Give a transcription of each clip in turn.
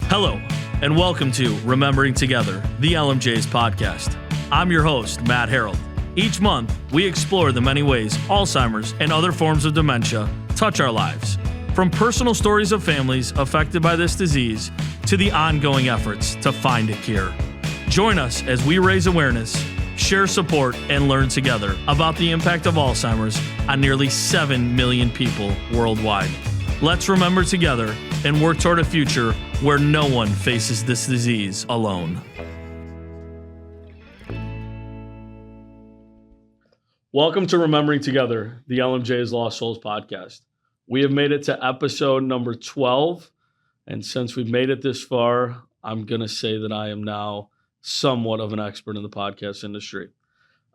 Hello, and welcome to Remembering Together, the LMJ's podcast. I'm your host, Matt Harold. Each month, we explore the many ways Alzheimer's and other forms of dementia touch our lives, from personal stories of families affected by this disease to the ongoing efforts to find a cure. Join us as we raise awareness, share support, and learn together about the impact of Alzheimer's on nearly 7 million people worldwide. Let's remember together and work toward a future where no one faces this disease alone. Welcome to Remembering Together, the LMJ's Lost Souls podcast. We have made it to episode number 12, and since we've made it this far, I'm going to say that I am now somewhat of an expert in the podcast industry.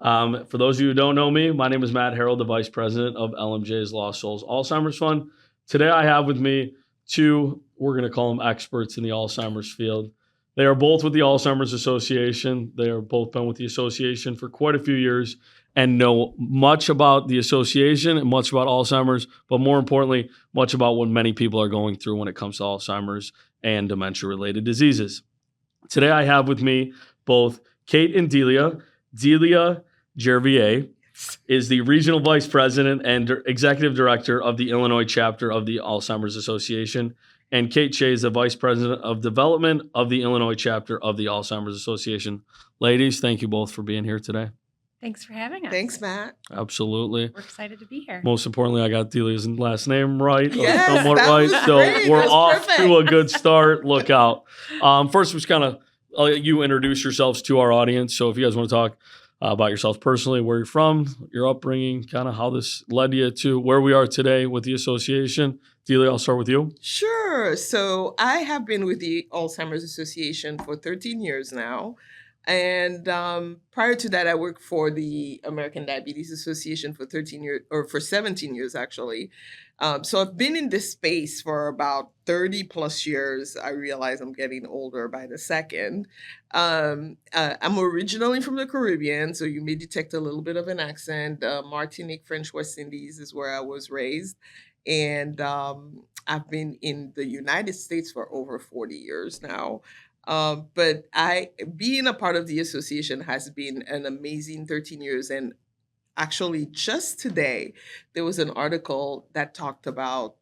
For those of you who don't know me, my name is Matt Harold, the Vice President of LMJ's Lost Souls Alzheimer's Fund. Today I have with me two, we're going to call them experts in the Alzheimer's field. They are both with the Alzheimer's Association. They are both been with the association for quite a few years and know much about the association and much about Alzheimer's, but more importantly, much about what many people are going through when it comes to Alzheimer's and dementia-related diseases. Today I have with me both Kate and Delia. Delia Jervier is the Regional Vice President and Executive Director of the Illinois chapter of the Alzheimer's Association. And Kate Shea is the Vice President of Development of the Illinois chapter of the Alzheimer's Association. Ladies, thank you both for being here today. Thanks for having us. Thanks, Matt. Absolutely. We're excited to be here. Most importantly, I got Delia's last name right. Yes, somewhat that right. was So great. we're It was off perfect. to a good start. Look out. First, just kind of I'll let you introduce yourselves to our audience. So if you guys want to talk about yourselves personally, where you're from, your upbringing, kind of how this led you to where we are today with the association. Delia, I'll start with you. Sure. So I have been with the Alzheimer's Association for 13 years now. And prior to that, I worked for the American Diabetes Association for 13 years, or for 17 years, actually. So I've been in this space for about 30 plus years. I realize I'm getting older by the second. I'm originally from the Caribbean, so you may detect a little bit of an accent. Martinique, French West Indies is where I was raised. And I've been in the United States for over 40 years now. But being a part of the association has been an amazing 13 years. And actually, just today, there was an article that talked about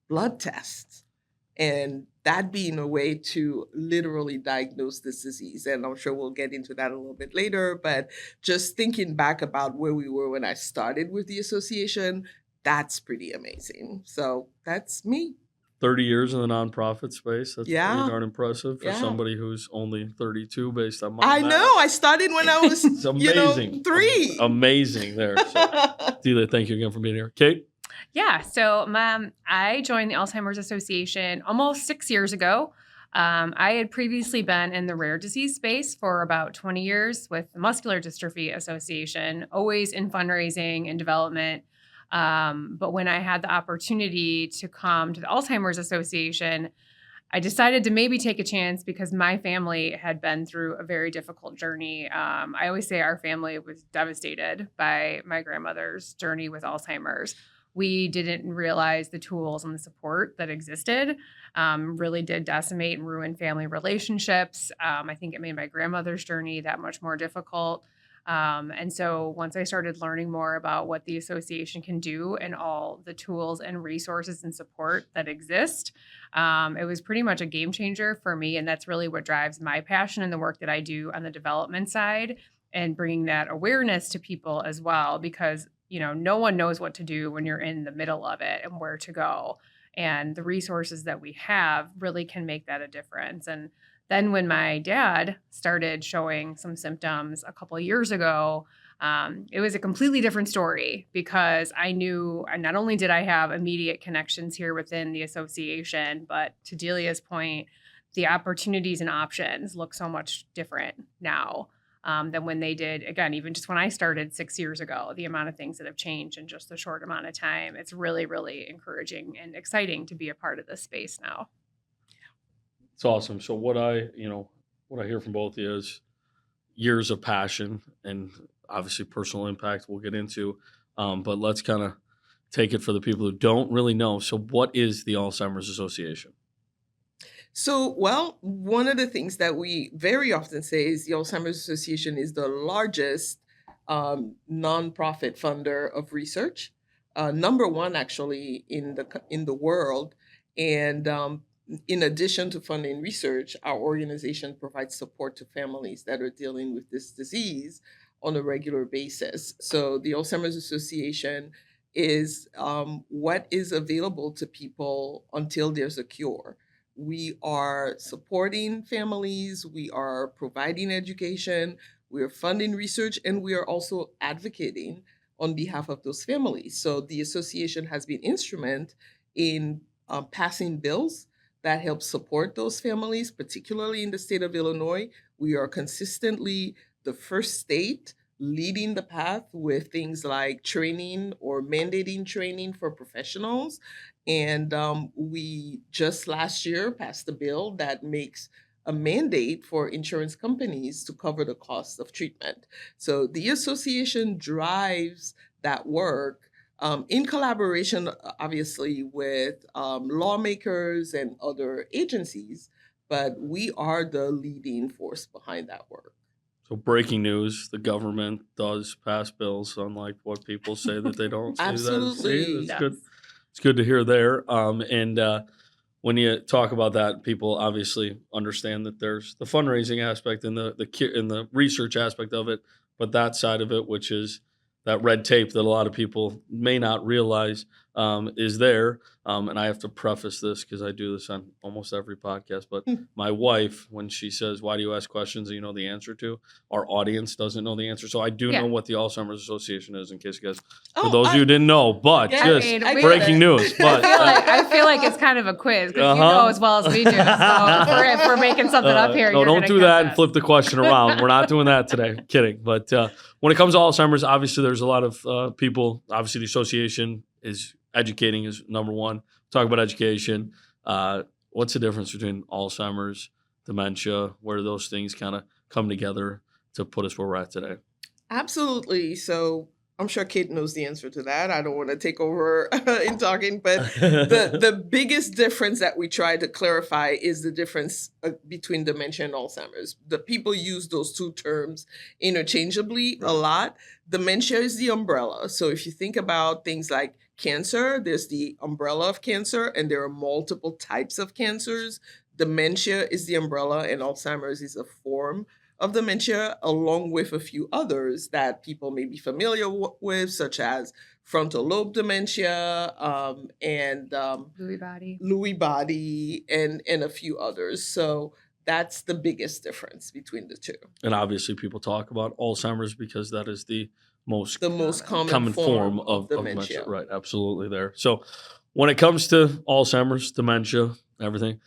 blood tests and that being a way to literally diagnose this disease. And I'm sure we'll get into that a little bit later. But just thinking back about where we were when I started with the association, that's pretty amazing. So that's me. 30 years in the nonprofit space. That's pretty darn impressive for Yeah. somebody who's only 32 based on my I math. know. I started when I was, It's amazing. 3. Amazing there. So, Delia, thank you again for being here. Kate? Yeah, so I joined the Alzheimer's Association almost 6 years ago. I had previously been in the rare disease space for about 20 years with the Muscular Dystrophy Association, always in fundraising and development. But when I had the opportunity to come to the Alzheimer's Association, I decided to maybe take a chance because my family had been through a very difficult journey. I always say our family was devastated by my grandmother's journey with Alzheimer's. We didn't realize the tools and the support that existed. Really did decimate and ruin family relationships. I think it made my grandmother's journey that much more difficult. And so once I started learning more about what the association can do and all the tools and resources and support that exist, it was pretty much a game changer for me. And that's really what drives my passion and the work that I do on the development side and bringing that awareness to people as well, because, you know, no one knows what to do when you're in the middle of it and where to go. And the resources that we have really can make that a difference. And then when my dad started showing some symptoms a couple of years ago, it was a completely different story because I knew not only did I have immediate connections here within the association, but to Delia's point, the opportunities and options look so much different now than when they did, again, even just when I started 6 years ago, the amount of things that have changed in just a short amount of time. It's really, really encouraging and exciting to be a part of this space now. It's awesome. So what I hear from both of you is years of passion and obviously personal impact we'll get into. But let's kind of take it for the people who don't really know. So what is the Alzheimer's Association? So, well, one of the things that we very often say is the Alzheimer's Association is the largest nonprofit funder of research, number one actually in the world. And in addition to funding research, our organization provides support to families that are dealing with this disease on a regular basis. So, the Alzheimer's Association is what is available to people until there's a cure. We are supporting families, we are providing education, we are funding research, and we are also advocating on behalf of those families. So the association has been instrumental in passing bills that help support those families, particularly in the state of Illinois. We are consistently the first state leading the path with things like training or mandating training for professionals. And we just last year passed a bill that makes a mandate for insurance companies to cover the cost of treatment. So the association drives that work in collaboration, obviously, with lawmakers and other agencies, but we are the leading force behind that work. So breaking news, the government does pass bills, unlike what people say that they don't. Absolutely. That's good. It's good to hear there. And when you talk about that, people obviously understand that there's the fundraising aspect and the research aspect of it, but that side of it, which is that red tape that a lot of people may not realize is there. And I have to preface this because I do this on almost every podcast. But my wife, when she says, "Why do you ask questions that you know the answer to?" Our audience doesn't know the answer. So I do know what the Alzheimer's Association is, in case you guys, for those of you who didn't know. But breaking news. But I feel like it's kind of a quiz because you know as well as we do. So if we're making something up here, no, don't do that and flip the question around. We're not doing that today. Kidding. But when it comes to Alzheimer's, obviously there's a lot of people. Obviously, the association is educating is number one. Talk about education. What's the difference between Alzheimer's, dementia? Where do those things kind of come together to put us where we're at today? Absolutely. So I'm sure Kate knows the answer to that. I don't want to take over in talking, but the biggest difference that we try to clarify is the difference between dementia and Alzheimer's. The people use those two terms interchangeably a lot. Dementia is the umbrella. So if you think about things like cancer, there's the umbrella of cancer, and there are multiple types of cancers. Dementia is the umbrella, and Alzheimer's is a form of dementia, along with a few others that people may be familiar with, such as frontal lobe dementia and Lewy body, and a few others. So that's the biggest difference between the two. And obviously, people talk about Alzheimer's because that is the most common form of dementia. Right, absolutely there. So when it comes to Alzheimer's, dementia, everything,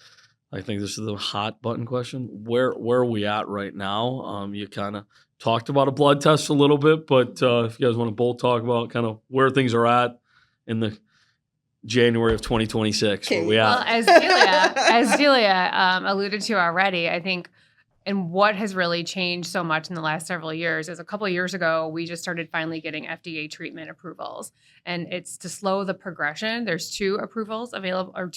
I think this is the hot button question. Where are we at right now? You kind of talked about a blood test a little bit, but if you guys want to both talk about kind of where things are at in the January of 2026, where we at? Well, as Delia alluded to already, I think, and what has really changed so much in the last several years is a couple of years ago, we just started finally getting FDA treatment approvals. And it's to slow the progression. There's two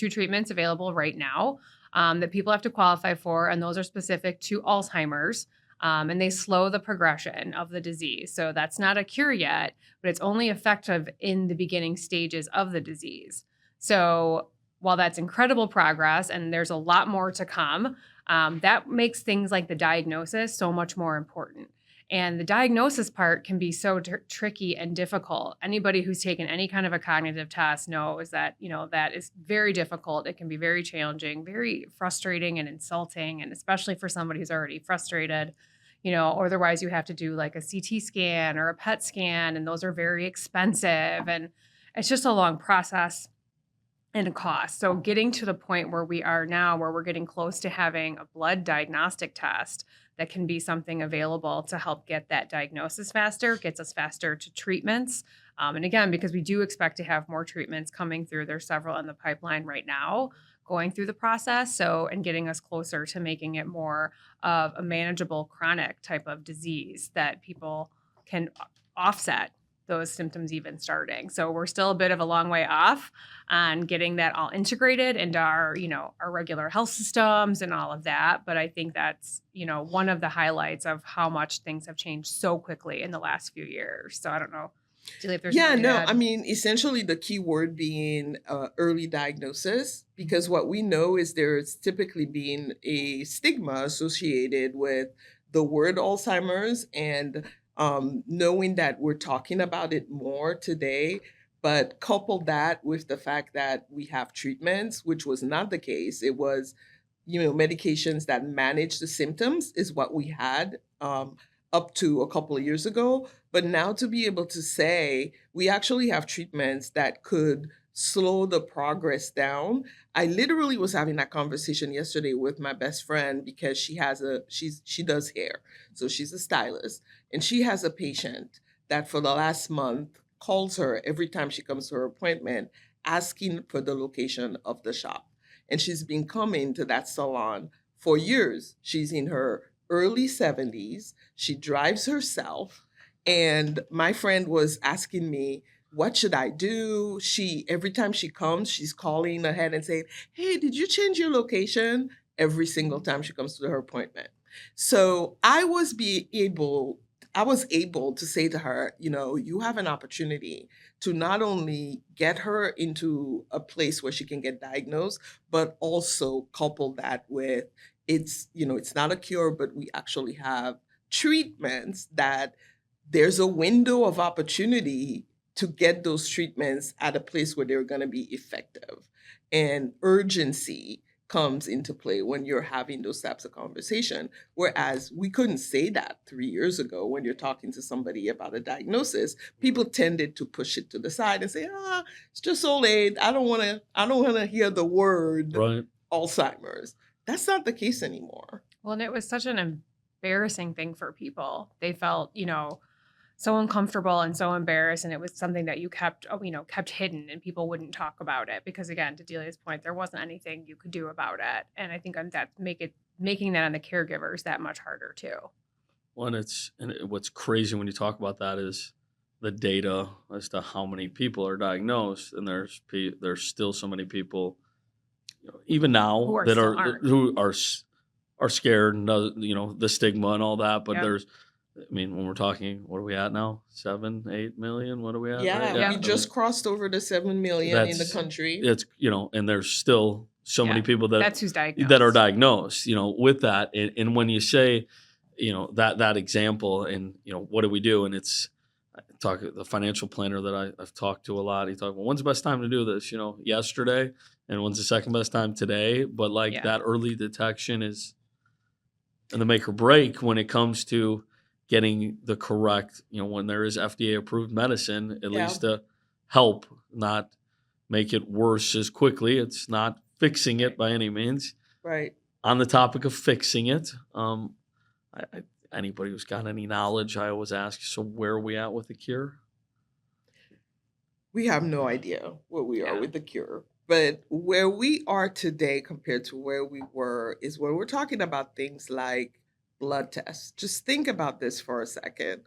treatments available right now that people have to qualify for, and those are specific to Alzheimer's. And they slow the progression of the disease. So that's not a cure yet, but it's only effective in the beginning stages of the disease. So while that's incredible progress, and there's a lot more to come, that makes things like the diagnosis so much more important. And the diagnosis part can be so tricky and difficult. Anybody who's taken any kind of a cognitive test knows that, that is very difficult. It can be very challenging, very frustrating and insulting, and especially for somebody who's already frustrated, or otherwise you have to do like a CT scan or a PET scan, and those are very expensive. And it's just a long process and a cost. So getting to the point where we are now, where we're getting close to having a blood diagnostic test that can be something available to help get that diagnosis faster, gets us faster to treatments. And again, because we do expect to have more treatments coming through, there's several in the pipeline right now going through the process. So, and getting us closer to making it more of a manageable chronic type of disease that people can offset those symptoms even starting. So we're still a bit of a long way off on getting that all integrated into our, our regular health systems and all of that. But I think that's, one of the highlights of how much things have changed so quickly in the last few years. So I don't know, Julie, if there's Yeah, more to no, add. I mean, essentially the key word being early diagnosis, because what we know is there's typically been a stigma associated with the word Alzheimer's, and knowing that we're talking about it more today, but couple that with the fact that we have treatments, which was not the case. It was, medications that manage the symptoms is what we had up to a couple of years ago. But now to be able to say we actually have treatments that could slow the progress down. I literally was having that conversation yesterday with my best friend because she does hair. So she's a stylist, and she has a patient that for the last month calls her every time she comes to her appointment asking for the location of the shop. And she's been coming to that salon for years. She's in her early 70s. She drives herself. And my friend was asking me, what should I do? Every time she comes, she's calling ahead and saying, hey, did you change your location? Every single time she comes to her appointment. So I was able to say to her, you have an opportunity to not only get her into a place where she can get diagnosed, but also couple that with it's not a cure, but we actually have treatments that there's a window of opportunity to get those treatments at a place where they're going to be effective. And urgency comes into play when you're having those types of conversation. Whereas we couldn't say that 3 years ago when you're talking to somebody about a diagnosis. People tended to push it to the side and say, it's just old age. I don't want to hear the word Right. Alzheimer's. That's not the case anymore. Well, and it was such an embarrassing thing for people. They felt, so uncomfortable and so embarrassed, and it was something that you kept hidden, and people wouldn't talk about it because, again, to Delia's point, there wasn't anything you could do about it. And I think that making that on the caregivers that much harder too. Well, what's crazy when you talk about that is the data as to how many people are diagnosed, and there's still so many people, even now who are scared and the stigma and all that. But Yep. when we're talking, what are we at now? 7, 8 million? What are we at? Yeah, right? we just crossed over the 7 million in the country. It's and there's still so many people that's who's diagnosed. that are diagnosed. With that, and when you say, that example, and what do we do? And it's the financial planner that I've talked to a lot. He talked, well, when's the best time to do this? Yesterday, and when's the second best time today? But that early detection is and the make or break when it comes to getting the correct, when there is FDA approved medicine, at least to help, not make it worse as quickly. It's not fixing it by any means. Right. On the topic of fixing it, anybody who's got any knowledge, I always ask, so where are we at with the cure? We have no idea where we are with the cure. But where we are today compared to where we were is when we're talking about things like blood tests. Just think about this for a second.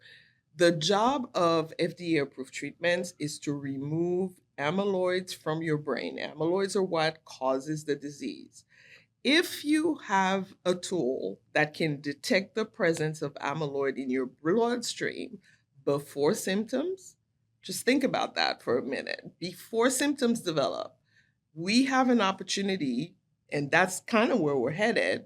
The job of FDA-approved treatments is to remove amyloids from your brain. Amyloids are what causes the disease. If you have a tool that can detect the presence of amyloid in your bloodstream before symptoms, just think about that for a minute. Before symptoms develop, we have an opportunity, and that's kind of where we're headed,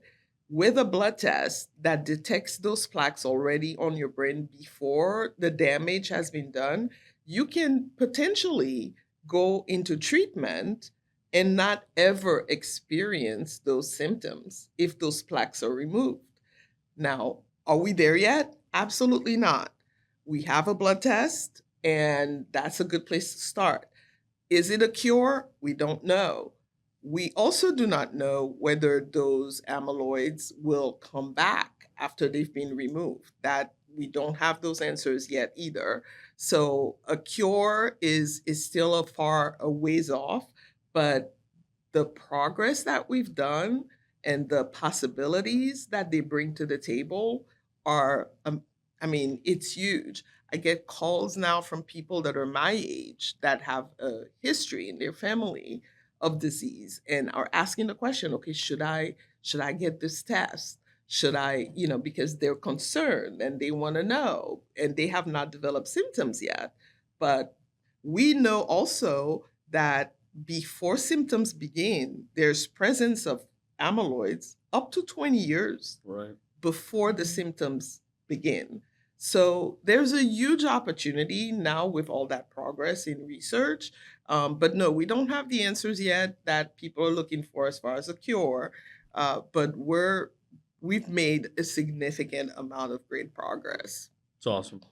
with a blood test that detects those plaques already on your brain before the damage has been done. You can potentially go into treatment and not ever experience those symptoms if those plaques are removed. Now, are we there yet? Absolutely not. We have a blood test, and that's a good place to start. Is it a cure? We don't know. We also do not know whether those amyloids will come back after they've been removed. That we don't have those answers yet either. So a cure is still a ways off, but the progress that we've done and the possibilities that they bring to the table are I mean, it's huge. I get calls now from people that are my age that have a history in their family of disease and are asking the question, okay, should I get this test? Should I, because they're concerned and they want to know and they have not developed symptoms yet. But we know also that before symptoms begin, there's presence of amyloids up to 20 years Right. before the symptoms begin. So there's a huge opportunity now with all that progress in research. But no, we don't have the answers yet that people are looking for as far as a cure. But we've made a significant amount of great progress. It's awesome.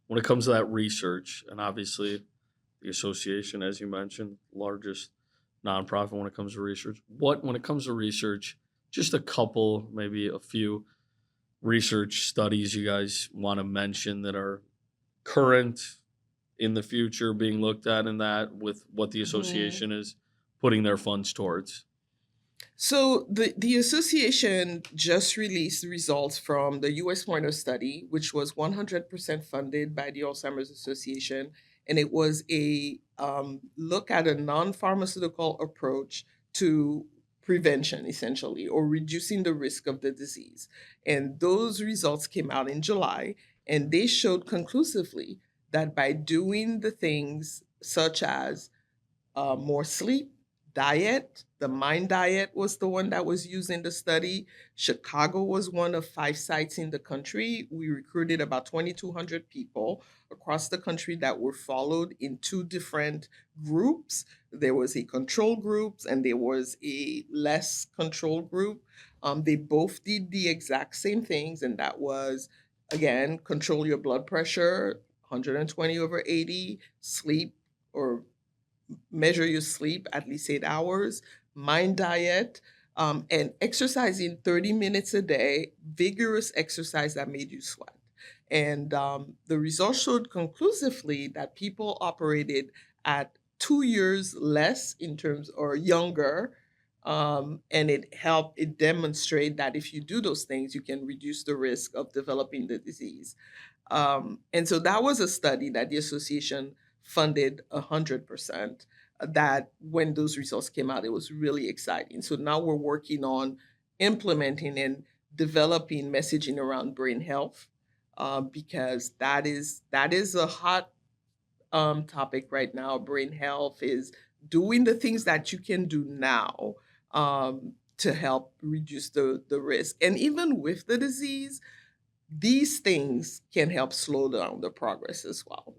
When it comes to that research, and obviously the association, as you mentioned, largest nonprofit when it comes to research. When it comes to research, just a couple, maybe a few research studies you guys want to mention that are current, in the future, being looked at in that with what the association is putting their funds towards? So the association just released results from the US Pointer study, which was 100% funded by the Alzheimer's Association. And it was a look at a non-pharmaceutical approach to prevention, essentially, or reducing the risk of the disease. And those results came out in July, and they showed conclusively that by doing the things such as more sleep, diet, the MIND diet was the one that was used in the study. Chicago was one of 5 sites in the country. We recruited about 2,200 people across the country that were followed in 2 different groups. There was a control group and there was a less control group. They both did the exact same things, and that was, again, control your blood pressure, 120/80, sleep or measure your sleep at least 8 hours, MIND diet, and exercising 30 minutes a day, vigorous exercise that made you sweat. And the results showed conclusively that people operated at 2 years less in terms or younger. And it demonstrate that if you do those things, you can reduce the risk of developing the disease. And so that was a study that the association funded 100%. That when those results came out, it was really exciting. So now we're working on implementing and developing messaging around brain health, because that is a hot topic right now. Brain health is doing the things that you can do now to help reduce the risk. And even with the disease, these things can help slow down the progress as well.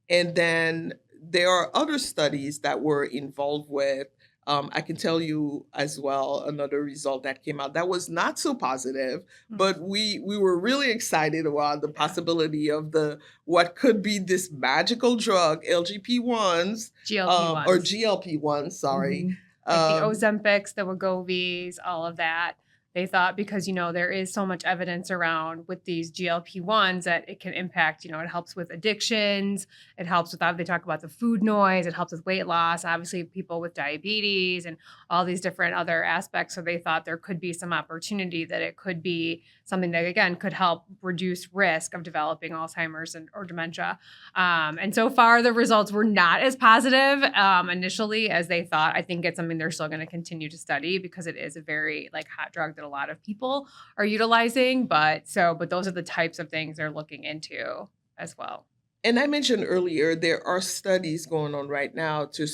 And then there are other studies that we're involved with. I can tell you as well another result that came out that was not so positive, but we were really excited about the possibility of what could be this magical drug, LGP1s, GLP-1s. or GLP-1s, sorry. Like the Ozempics, the Wegovy's, all of that. They thought because, there is so much evidence around with these GLP-1s that it can impact, it helps with addictions. It helps with, they talk about the food noise. It helps with weight loss, obviously people with diabetes and all these different other aspects. So they thought there could be some opportunity that it could be something that, again, could help reduce risk of developing Alzheimer's or dementia. And so far, the results were not as positive initially as they thought. I think it's something they're still going to continue to study because it is a very hot drug that a lot of people are utilizing. But those are the types of things they're looking into as well. And I mentioned earlier, there are studies going on right now to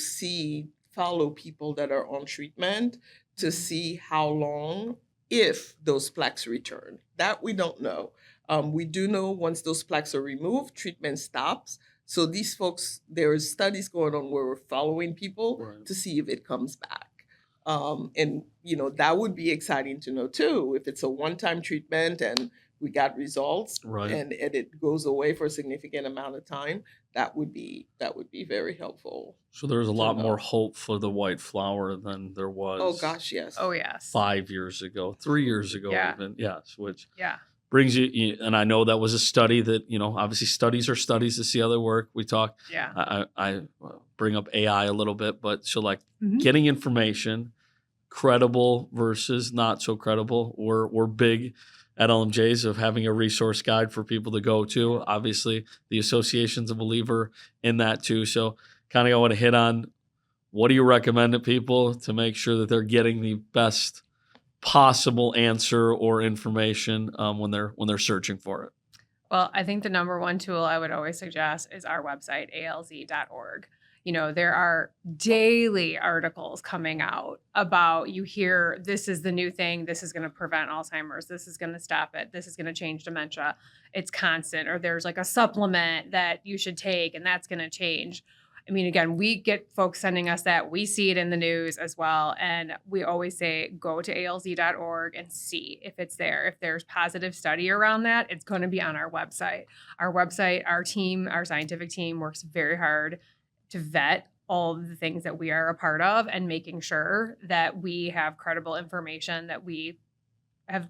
follow people that are on treatment to see how long, if those plaques return. That we don't know. We do know once those plaques are removed, treatment stops. So these folks, there are studies going on where we're following people to see if it comes back. And, that would be exciting to know too. If it's a one-time treatment and we got results and it goes away for a significant amount of time, that would be very helpful. So there's a lot more hope for the white flower than there was. Oh gosh, yes. Oh yes. 5 years ago, 3 years ago, even. Yes, which brings you, and I know that was a study that, obviously studies are studies to see how they work. We talk, I bring up AI a little bit, but so getting information credible versus not so credible. We're big at LMJs of having a resource guide for people to go to. Obviously, the association's a believer in that too. So kind of I want to hit on, what do you recommend to people to make sure that they're getting the best possible answer or information when they're searching for it? Well, I think the number one tool I would always suggest is our website, alz.org. There are daily articles coming out about, you hear this is the new thing, this is going to prevent Alzheimer's, this is going to stop it, this is going to change dementia. It's constant. Or there's like a supplement that you should take and that's going to change. Again, we get folks sending us that. We see it in the news as well. And we always say, go to alz.org and see if it's there. If there's positive study around that, it's going to be on our website. Our team, our scientific team works very hard to vet all of the things that we are a part of and making sure that we have credible information that we have,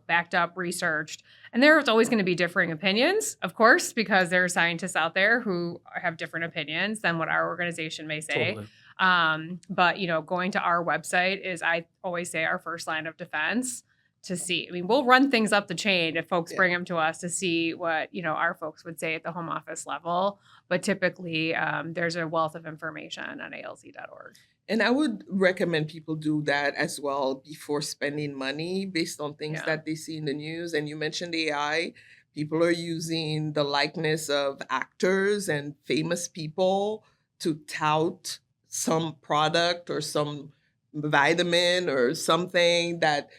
backed up, researched. And there's always going to be differing opinions, of course, because there are scientists out there who have different opinions than what our organization may say. Totally. But, going to our website is, I always say, our first line of defense to see. We'll run things up the chain if folks bring them to us to see what, our folks would say at the home office level. But typically, there's a wealth of information on alz.org. And I would recommend people do that as well before spending money based on things that they see in the news. And you mentioned AI. People are using the likeness of actors and famous people to tout some product or some vitamin or something that,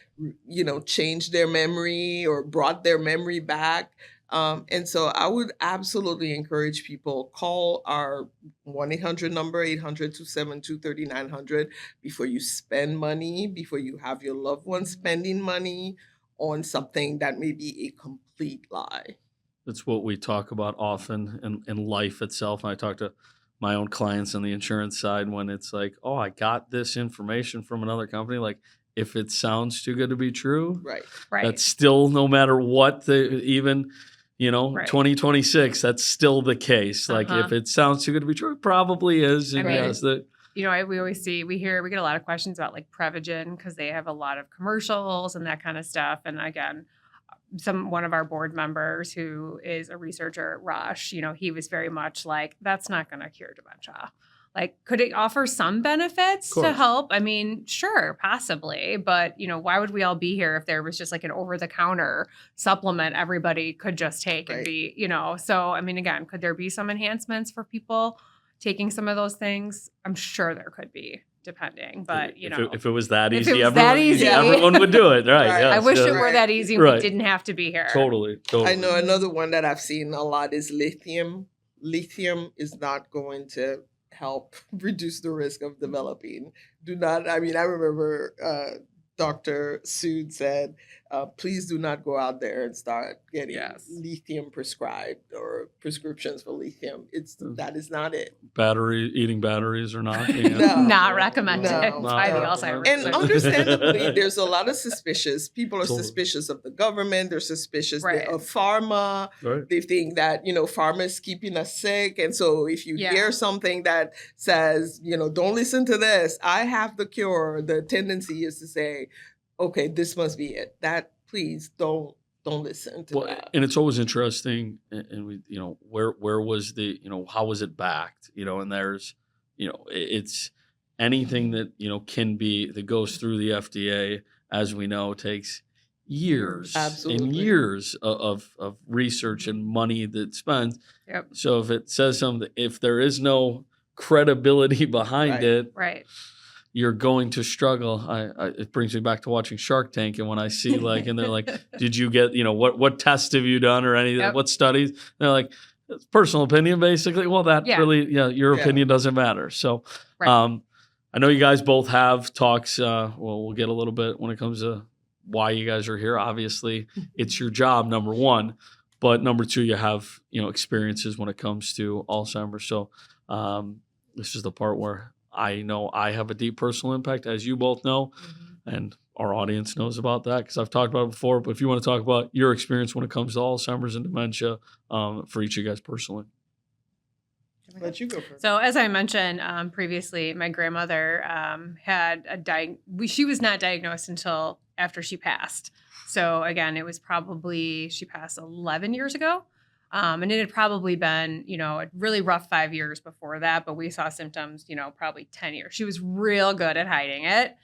changed their memory or brought their memory back. And so I would absolutely encourage people, call our 1-800 number, 800-272-3900, before you spend money, before you have your loved ones spending money on something that may be a complete lie. That's what we talk about often in life itself. And I talk to my own clients on the insurance side when it's like, oh, I got this information from another company. Like, if it sounds too good to be true, right. That's still, no matter what, 2026, that's still the case. Like, if it sounds too good to be true, it probably is. And we always we get a lot of questions about like Prevagen because they have a lot of commercials and that kind of stuff. And again, one of our board members who is a researcher at Rush, he was very much like, that's not going to cure dementia. Like, could it offer some benefits to help? Sure, possibly. But, why would we all be here if there was just like an over-the-counter supplement everybody could just take and be, So, again, could there be some enhancements for people taking some of those things? I'm sure there could be, depending. But, if it was that easy, everyone would do it. Right. Yes, I wish it were that easy. We didn't have to be here. Totally. I know another one that I've seen a lot is lithium. Lithium is not going to help reduce the risk of developing. I remember Dr. Sood said, please do not go out there and start getting lithium prescribed or prescriptions for lithium. That is not it. Eating batteries or not? Not recommended by the Alzheimer's. And understandably, there's a lot of suspicious. People are suspicious of the government. They're suspicious of pharma. Right. They think that, pharma is keeping us sick. And so if you hear something that says, don't listen to this, I have the cure, the tendency is to say, okay, this must be it. That, please don't listen to that. And it's always interesting. And we, where was the, how was it backed? And there's, it's anything that, that goes through the FDA, as we know, takes years and years of research and money that's spent. Yep. So if it says something, if there is no credibility behind it, you're going to struggle. It brings me back to watching Shark Tank, and when I see and they're like, "Did you get what tests have you done or anything? What studies?" And they're like, "It's personal opinion, basically." Well, that really, your opinion doesn't matter. So, I know you guys both have talks. We'll get a little bit when it comes to why you guys are here. Obviously, it's your job, number one, but number two, you have experiences when it comes to Alzheimer's. So, this is the part where I know I have a deep personal impact, as you both know, and our audience knows about that because I've talked about it before. But if you want to talk about your experience when it comes to Alzheimer's and dementia for each of you guys personally. Let you go first. So as I mentioned previously, my grandmother had she was not diagnosed until after she passed. So again, it was probably, she passed 11 years ago. And it had probably been, a really rough 5 years before that, but we saw symptoms, probably 10 years. She was real good at hiding it.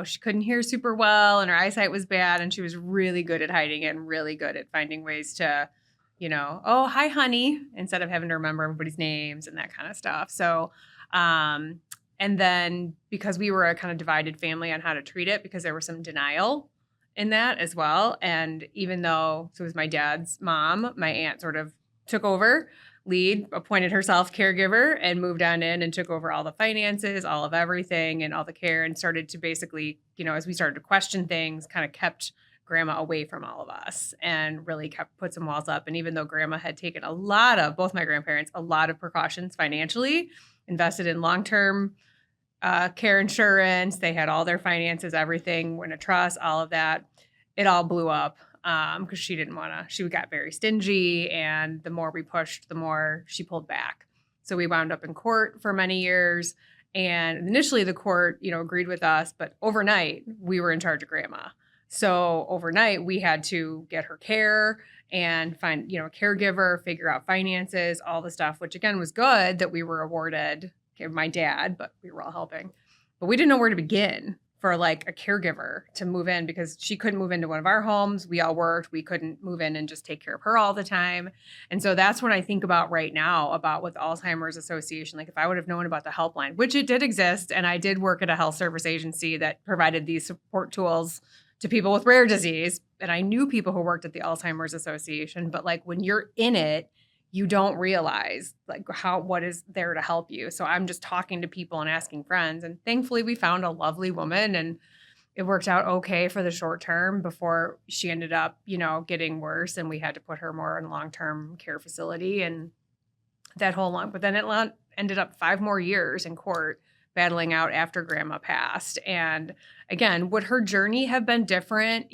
She couldn't hear super well and her eyesight was bad, and she was really good at hiding it and really good at finding ways to, oh, hi, honey, instead of having to remember everybody's names and that kind of stuff. So, and then because we were a kind of divided family on how to treat it, because there was some denial in that as well. And even though, so it was my dad's mom, my aunt sort of took over lead, appointed herself caregiver, and moved on in and took over all the finances, all of everything and all the care, and started to basically, as we started to question things, kind of kept grandma away from all of us and really put some walls up. And even though grandma had taken both my grandparents, a lot of precautions financially, invested in long-term care insurance, they had all their finances, everything in a trust, all of that, it all blew up because she didn't want to. She got very stingy, and the more we pushed, the more she pulled back. So we wound up in court for many years, and initially the court, agreed with us, but overnight we were in charge of grandma. So overnight we had to get her care and find, a caregiver, figure out finances, all the stuff, which again was good that we were awarded my dad, but we were all helping. But we didn't know where to begin for like a caregiver to move in, because she couldn't move into one of our homes. We all worked. We couldn't move in and just take care of her all the time. And so that's when I think about right now about with the Alzheimer's Association, like if I would have known about the helpline, which it did exist. And I did work at a health service agency that provided these support tools to people with rare disease. And I knew people who worked at the Alzheimer's Association, but like when you're in it, you don't realize like what is there to help you. So I'm just talking to people and asking friends. And thankfully we found a lovely woman, and it worked out okay for the short term before she ended up, getting worse, and we had to put her more in a long-term care facility and that whole long. But then it ended up 5 more years in court battling out after grandma passed. And again, would her journey have been different?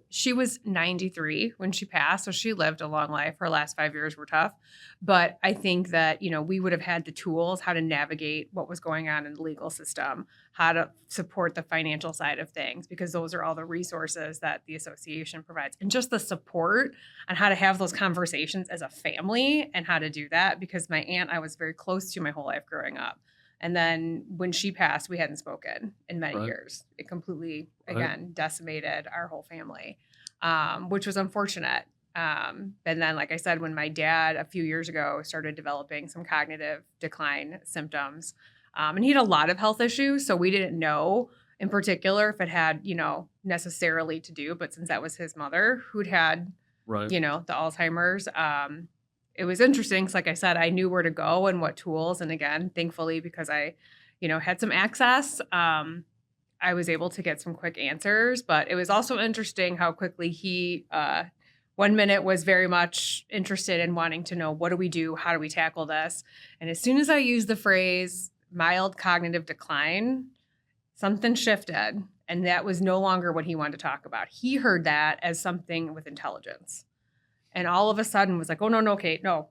She was 93 when she passed, so she lived a long life. Her last 5 years were tough. But I think that, we would have had the tools, how to navigate what was going on in the legal system, how to support the financial side of things, because those are all the resources that the association provides. And just the support on how to have those conversations as a family and how to do that, because my aunt, I was very close to my whole life growing up. And then when she passed, we hadn't spoken in many years. It completely, again, decimated our whole family, which was unfortunate. And then, like I said, when my dad a few years ago started developing some cognitive decline symptoms, and he had a lot of health issues, so we didn't know in particular if it had, necessarily to do, but since that was his mother who'd had, the Alzheimer's, it was interesting because, like I said, I knew where to go and what tools. And again, thankfully, because I, had some access, I was able to get some quick answers. But it was also interesting how quickly he, 1 minute was very much interested in wanting to know, what do we do? How do we tackle this? And as soon as I used the phrase mild cognitive decline, something shifted. And that was no longer what he wanted to talk about. He heard that as something with intelligence. And all of a sudden was like, oh, no, Kate, no,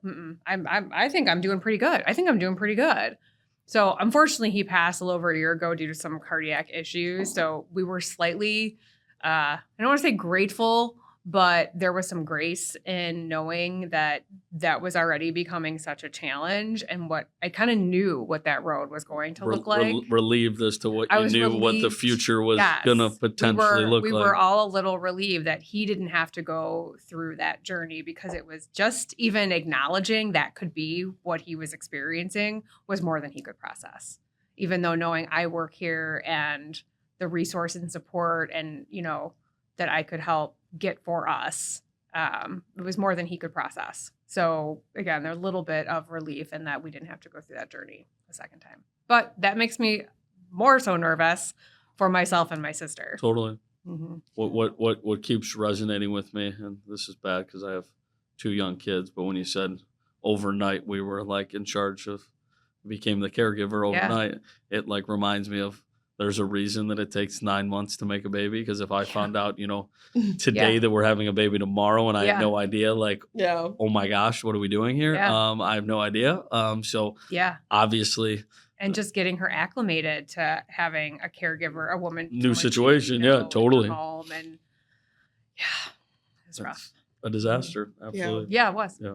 I think I'm doing pretty good. I think I'm doing pretty good. So unfortunately, he passed a little over a year ago due to some cardiac issues. So we were slightly, I don't want to say grateful, but there was some grace in knowing that that was already becoming such a challenge, and what I kind of knew what that road was going to look like. Relieved as to what you knew, what the future was going to potentially look like. We were all a little relieved that he didn't have to go through that journey, because it was just even acknowledging that could be what he was experiencing was more than he could process. Even though knowing I work here and the resource and support and, that I could help get for us, it was more than he could process. So again, there's a little bit of relief in that we didn't have to go through that journey a second time. But that makes me more so nervous for myself and my sister. Totally. Mm-hmm. What keeps resonating with me, and this is bad because I have 2 young kids, but when you said overnight we were like in charge of, became the caregiver overnight, it like reminds me of there's a reason that it takes 9 months to make a baby. Because if I Yeah. found out, today that we're having a baby tomorrow and I had Yeah. no idea, like, Yeah. oh my gosh, what are we doing here? Yeah. I have no idea. So Yeah. obviously, And just getting her acclimated to having a caregiver, a woman, new someone she situation. didn't Yeah, know in her totally. home, and yeah, it's rough. It's a disaster. Absolutely. Yeah, it was. Yeah.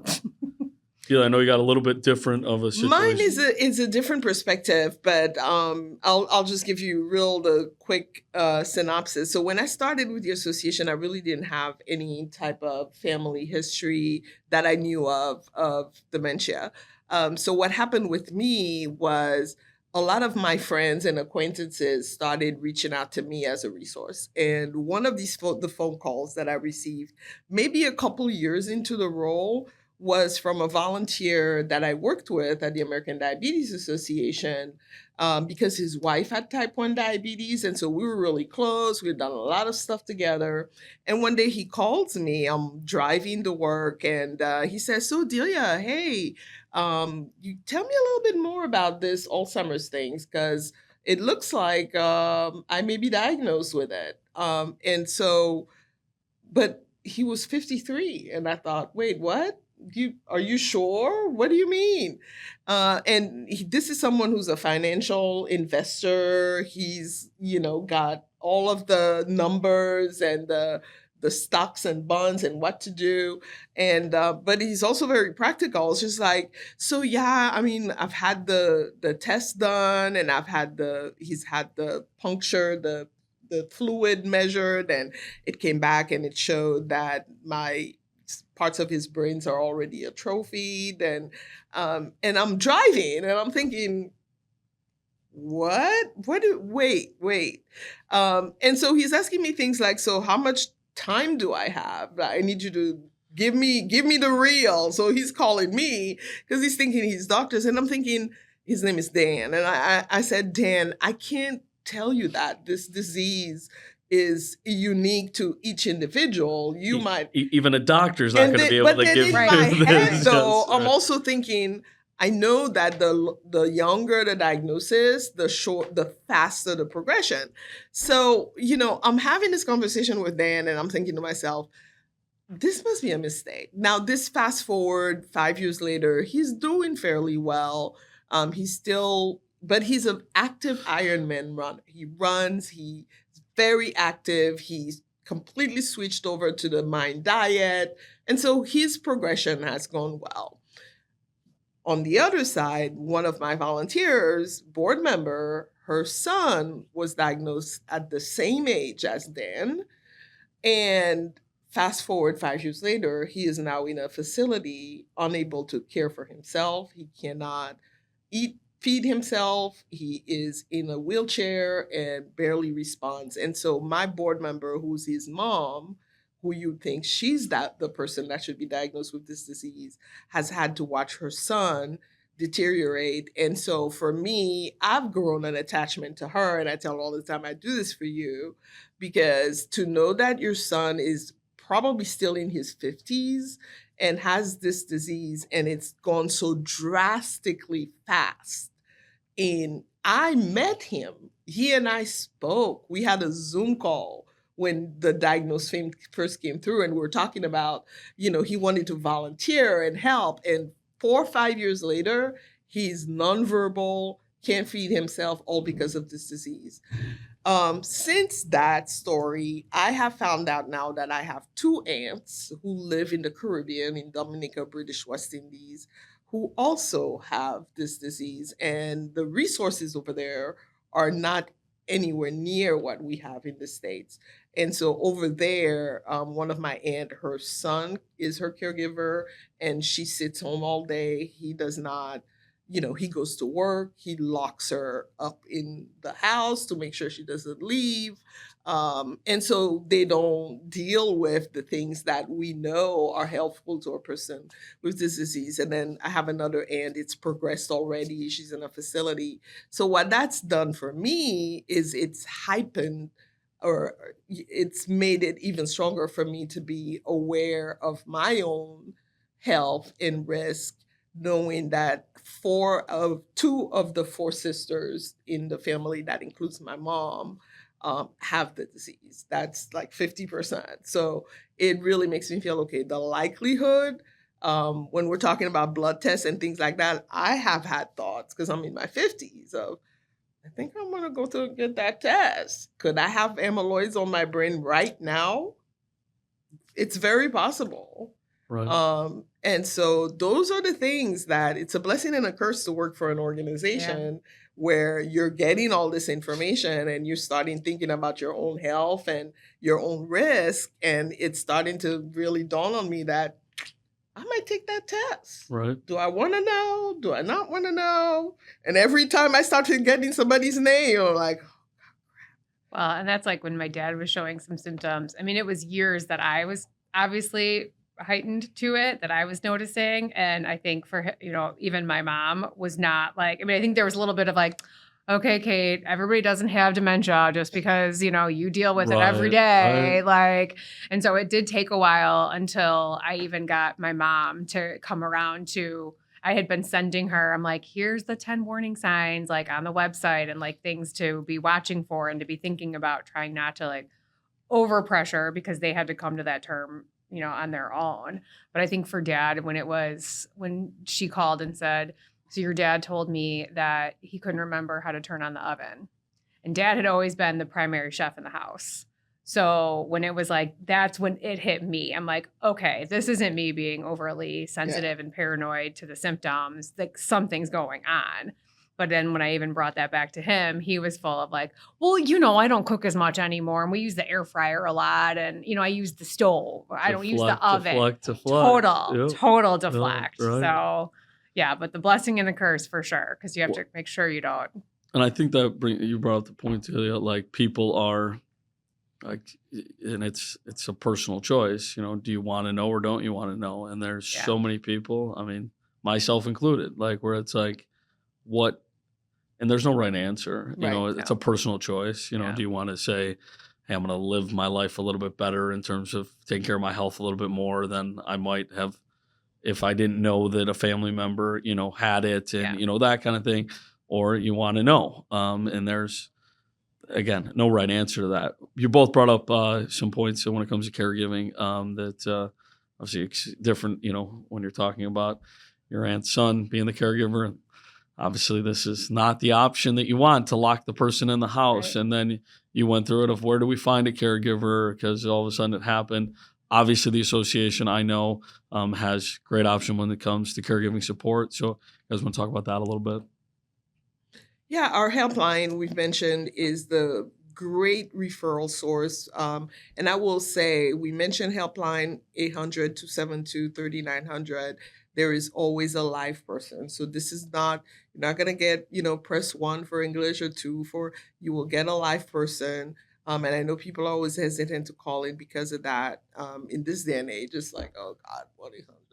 Delia, I know you got a little bit different of a situation. Mine is a different perspective, but I'll just give you the quick synopsis. So when I started with the association, I really didn't have any type of family history that I knew of dementia. So what happened with me was a lot of my friends and acquaintances started reaching out to me as a resource. And one of the phone calls that I received, maybe a couple years into the role, was from a volunteer that I worked with at the American Diabetes Association, because his wife had type 1 diabetes. And so we were really close. We'd done a lot of stuff together. And one day he calls me, I'm driving to work, and he says, "So Delia, hey, you tell me a little bit more about this Alzheimer's things, because it looks like I may be diagnosed with it." But he was 53. And I thought, wait, what? Are you sure? What do you mean? This is someone who's a financial investor. He's, got all of the numbers and the stocks and bonds and what to do. And but he's also very practical. It's just like, so yeah, I mean, I've had the test done, and he's had the puncture, the fluid measured, and it came back and it showed that my parts of his brains are already atrophied. And I'm driving and I'm thinking, wait. And so he's asking me things like, so how much time do I have? I need you to give me the real. So he's calling me because he's thinking he's doctors. And I'm thinking, his name is Dan. And I said, Dan, I can't tell you that this disease is unique to each individual. You might even a doctor's not going to be able to give in you my this. head, though, Yes, I'm also thinking, I know that the younger the diagnosis, the faster the progression. So, I'm having this conversation with Dan, and I'm thinking to myself, this must be a mistake. Now, this fast forward 5 years later, he's doing fairly well. But he's an active Ironman runner. He runs, he's very active. He's completely switched over to the Mind diet. And so his progression has gone well. On the other side, one of my volunteers, board member, her son was diagnosed at the same age as Dan. And fast forward 5 years later, he is now in a facility, unable to care for himself. He cannot feed himself. He is in a wheelchair and barely responds. And so my board member, who's his mom, who you think she's the person that should be diagnosed with this disease, has had to watch her son deteriorate. And so for me, I've grown an attachment to her. And I tell her all the time, I do this for you, because to know that your son is probably still in his 50s and has this disease, and it's gone so drastically fast. And I met him. He and I spoke. We had a Zoom call when the diagnosis first came through, and we were talking about, he wanted to volunteer and help. And 4 or 5 years later, he's nonverbal, can't feed himself, all because of this disease. Since that story, I have found out now that I have 2 aunts who live in the Caribbean, in Dominica, British West Indies, who also have this disease. And the resources over there are not anywhere near what we have in the States. And so over there, one of my aunt, her son is her caregiver, and she sits home all day. He does not, he goes to work. He locks her up in the house to make sure she doesn't leave. And so they don't deal with the things that we know are helpful to a person with this disease. And then I have another aunt, it's progressed already. She's in a facility. So what that's done for me is it's heightened, or it's made it even stronger for me to be aware of my own health and risk, knowing that two of the four sisters in the family, that includes my mom, have the disease. That's like 50%. So it really makes me feel okay. The likelihood, when we're talking about blood tests and things like that, I have had thoughts because I'm in my 50s of, I think I'm going to go to get that test. Could I have amyloids on my brain right now? It's very possible. Right. And so those are the things that it's a blessing and a curse to work for an organization where you're getting all this information and you're starting thinking about your own health and your own risk. And it's starting to really dawn on me that I might take that test. Right. Do I want to know? Do I not want to know? And every time I started getting somebody's name, I'm like, Well, and that's like when my dad was showing some symptoms. I mean, it was years that I was obviously heightened to it that I was noticing. And I think for, even my mom was not like, I mean, I think there was a little bit of like, okay, Kate, everybody doesn't have dementia just because, you deal with it every day. Right. Like, and so it did take a while until I even got my mom to come around to, I had been sending her, I'm like, here's the 10 warning signs, like on the website and like things to be watching for and to be thinking about, trying not to like overpressure because they had to come to that term, on their own. But I think for dad, when she called and said, so your dad told me that he couldn't remember how to turn on the oven. And dad had always been the primary chef in the house. So when it was like, that's when it hit me. I'm like, okay, this isn't me being overly sensitive and paranoid to the symptoms. Like something's going on. But then when I even brought that back to him, he was full of like, well, I don't cook as much anymore. And we use the air fryer a lot. And, I use the stove. I don't use the oven. Total deflect. Right. So, yeah, but the blessing and the curse for sure. Because you have to make sure you don't. And I think that you brought up the point, Delia, like people are like, and it's a personal choice. Do you want to know or don't you want to know? And there's so many people, I mean, myself included, like where it's like, what, and there's no right answer. It's a personal choice. Do you want to say, hey, I'm going to live my life a little bit better in terms of taking care of my health a little bit more than I might have if I didn't know that a family member, had it and, that kind of thing, or you want to know. And there's, again, no right answer to that. You both brought up some points when it comes to caregiving that obviously it's different, when you're talking about your aunt's son being the caregiver. Obviously, this is not the option that you want, to lock the person in the house. Right. And then you went through it of where do we find a caregiver because all of a sudden it happened. Obviously, the association I know has great option when it comes to caregiving support. So you guys want to talk about that a little bit? Yeah, our helpline we've mentioned is the great referral source. And I will say, we mentioned helpline 800-272-3900. There is always a live person. So this is not, you're not going to get, press 1 for English or 2 for, you will get a live person. And I know people are always hesitant to call in because of that. In this day and age, it's like, oh God,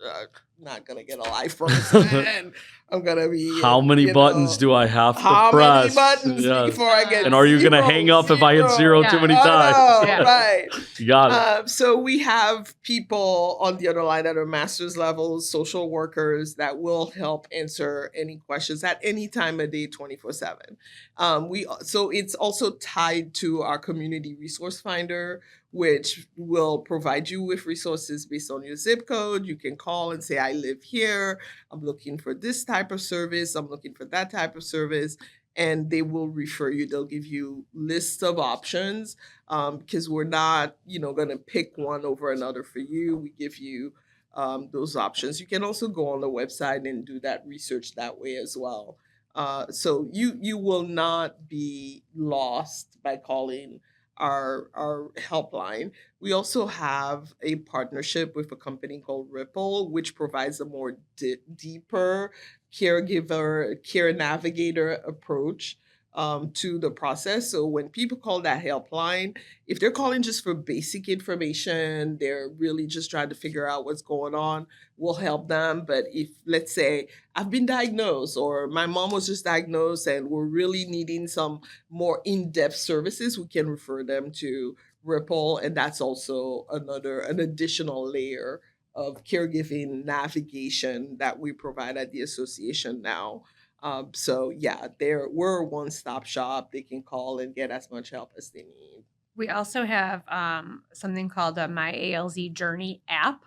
I'm not going to get a live person. I'm going to be... How many buttons do I have to press? How many buttons before I get... And are you going to hang up if I hit 0 too many times? Right. You got it. So we have people on the other line that are master's levels, social workers that will help answer any questions at any time of day, 24/7. So it's also tied to our community resource finder, which will provide you with resources based on your zip code. You can call and say, I live here. I'm looking for this type of service. I'm looking for that type of service. And they will refer you. They'll give you lists of options because we're not, going to pick one over another for you. We give you those options. You can also go on the website and do that research that way as well. So you will not be lost by calling our helpline. We also have a partnership with a company called Ripple, which provides a more deeper care navigator approach to the process. So when people call that helpline, if they're calling just for basic information, they're really just trying to figure out what's going on, we'll help them. But if, let's say, I've been diagnosed or my mom was just diagnosed and we're really needing some more in-depth services, we can refer them to Ripple. And that's also an additional layer caregiving navigation that we provide at the association now. So yeah, we're a one-stop shop. They can call and get as much help as they need. We also have something called the My ALZ Journey app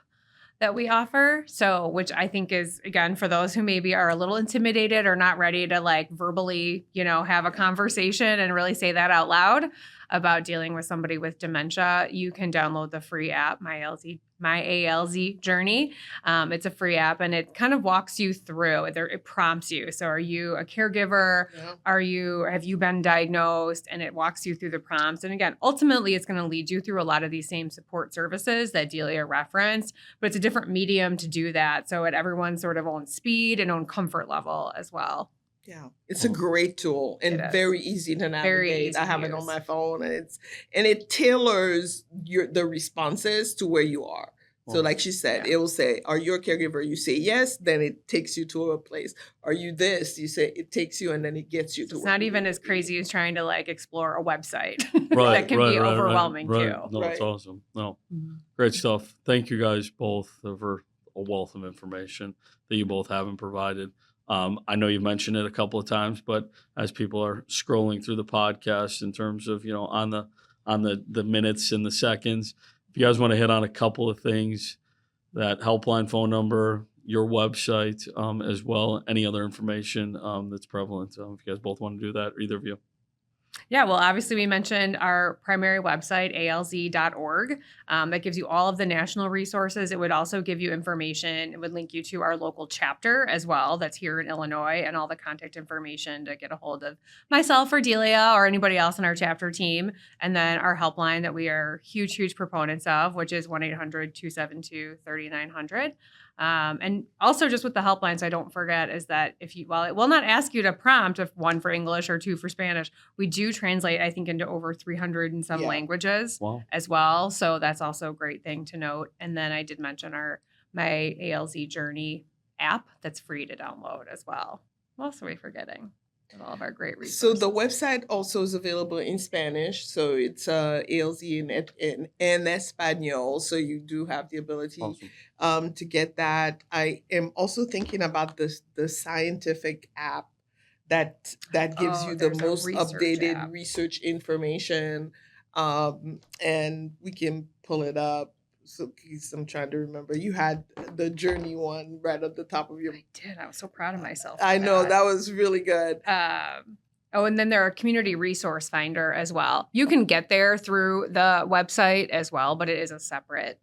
that we offer. So, which I think is, again, for those who maybe are a little intimidated or not ready to like verbally, have a conversation and really say that out loud about dealing with somebody with dementia, you can download the free app, My ALZ Journey. It's a free app and it kind of walks you through. It prompts you. So, are you a caregiver? Yeah. Have you been diagnosed? And it walks you through the prompts. And again, ultimately, it's going to lead you through a lot of these same support services that Delia referenced, but it's a different medium to do that. So, at everyone's sort of own speed and own comfort level as well. Yeah, it's a great tool and very easy to navigate. I have it on my phone, and it tailors the responses to where you are. So like she said, it will say, are you a caregiver? You say yes, then it takes you to a place. Are you this? You say it takes you and then it gets you to It's not even as crazy as trying to like explore a website. Right, that can be overwhelming too. No, it's awesome. No, great stuff. Thank you guys both for a wealth of information that you both haven't provided. I know you've mentioned it a couple of times, but as people are scrolling through the podcast in terms of, on the minutes and the seconds, if you guys want to hit on a couple of things, that helpline phone number, your website, as well, any other information that's prevalent. If you guys both want to do that, either of you. Yeah, well, obviously we mentioned our primary website, alz.org. That gives you all of the national resources. It would also give you information. It would link you to our local chapter as well that's here in Illinois, and all the contact information to get a hold of myself or Delia or anybody else on our chapter team. And then our helpline that we are huge proponents of, which is 1-800-272-3900. And also just with the helpline, so I don't forget, is that while it will not ask you to prompt if 1 for English or 2 for Spanish, we do translate, I think, into over 300 and some languages as well. So that's also a great thing to note. And then I did mention my ALZ Journey app that's free to download as well. What else are we forgetting? With all of our great resources. So the website also is available in Spanish. So it's ALZ in Espanol. So you do have the ability to get that. I am also thinking about the scientific app that gives you the most updated research information. And we can pull it up. So I'm trying to remember. You had the Journey one right at the top of your. I did. I was so proud of myself. I know that was really good. And then there are community resource finder as well. You can get there through the website as well, but it is a separate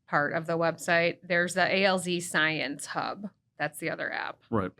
part of the website. There's the ALZ Science Hub. That's the other app. Right.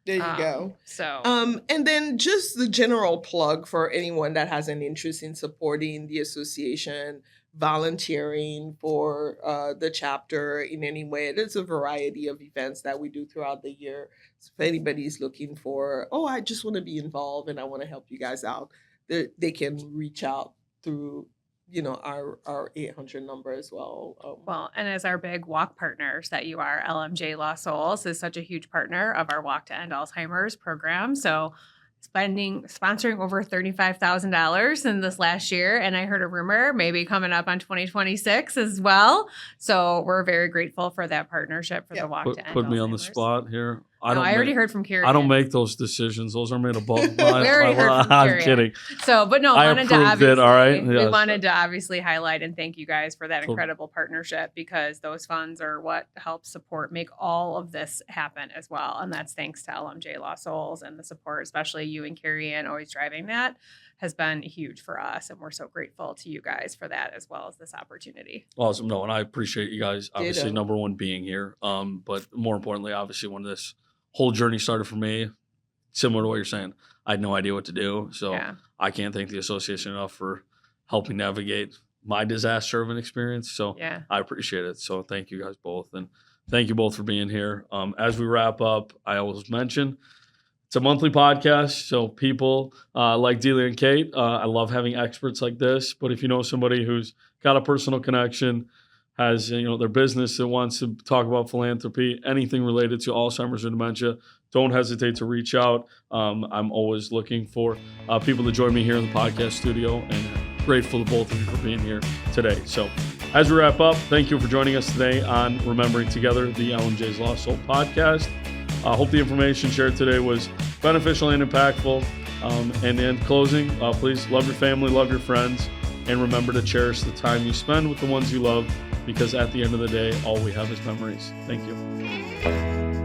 There you go. So, and then just the general plug for anyone that has an interest in supporting the association, volunteering for the chapter in any way. There's a variety of events that we do throughout the year. So if anybody's looking for, I just want to be involved and I want to help you guys out, they can reach out through, our 800 number as well. Well, and as our big walk partners that you are, LMJ Lost Souls is such a huge partner of our Walk to End Alzheimer's program. So sponsoring over $35,000 in this last year. And I heard a rumor maybe coming up on 2026 as well. So we're very grateful for that partnership for the Walk to End Put me Alzheimer's. on the spot here. I already heard from Karen. I don't make those decisions. Those are made above my We already heard from I'm Karen. kidding. So, but no, I wanted to approved obviously, it, all right? we Yes. wanted to obviously highlight and thank you guys for that Cool. incredible partnership, because those funds are what help make all of this happen as well. And that's thanks to LMJ Lost Souls, and the support, especially you and Carrie Ann always driving that, has been huge for us. And we're so grateful to you guys for that, as well as this opportunity. Awesome. No, and I appreciate you guys, obviously, Ditto. number one, being here. But more importantly, obviously, when this whole journey started for me, similar to what you're saying, I had no idea what to do. So Yeah. I can't thank the association enough for helping navigate my disaster of an experience. So Yeah. I appreciate it. So thank you guys both. And thank you both for being here. As we wrap up, I always mention it's a monthly podcast. So people like Delia and Kate, I love having experts like this. But if you know somebody who's got a personal connection, has their business that wants to talk about philanthropy, anything related to Alzheimer's or dementia, don't hesitate to reach out. I'm always looking for people to join me here in the podcast studio, and grateful to both of you for being here today. So As we wrap up, thank you for joining us today on Remembering Together, the LMJ's Lost Soul podcast. I hope the information shared today was beneficial and impactful. And in closing, please love your family, love your friends, and remember to cherish the time you spend with the ones you love, because at the end of the day, all we have is memories. Thank you.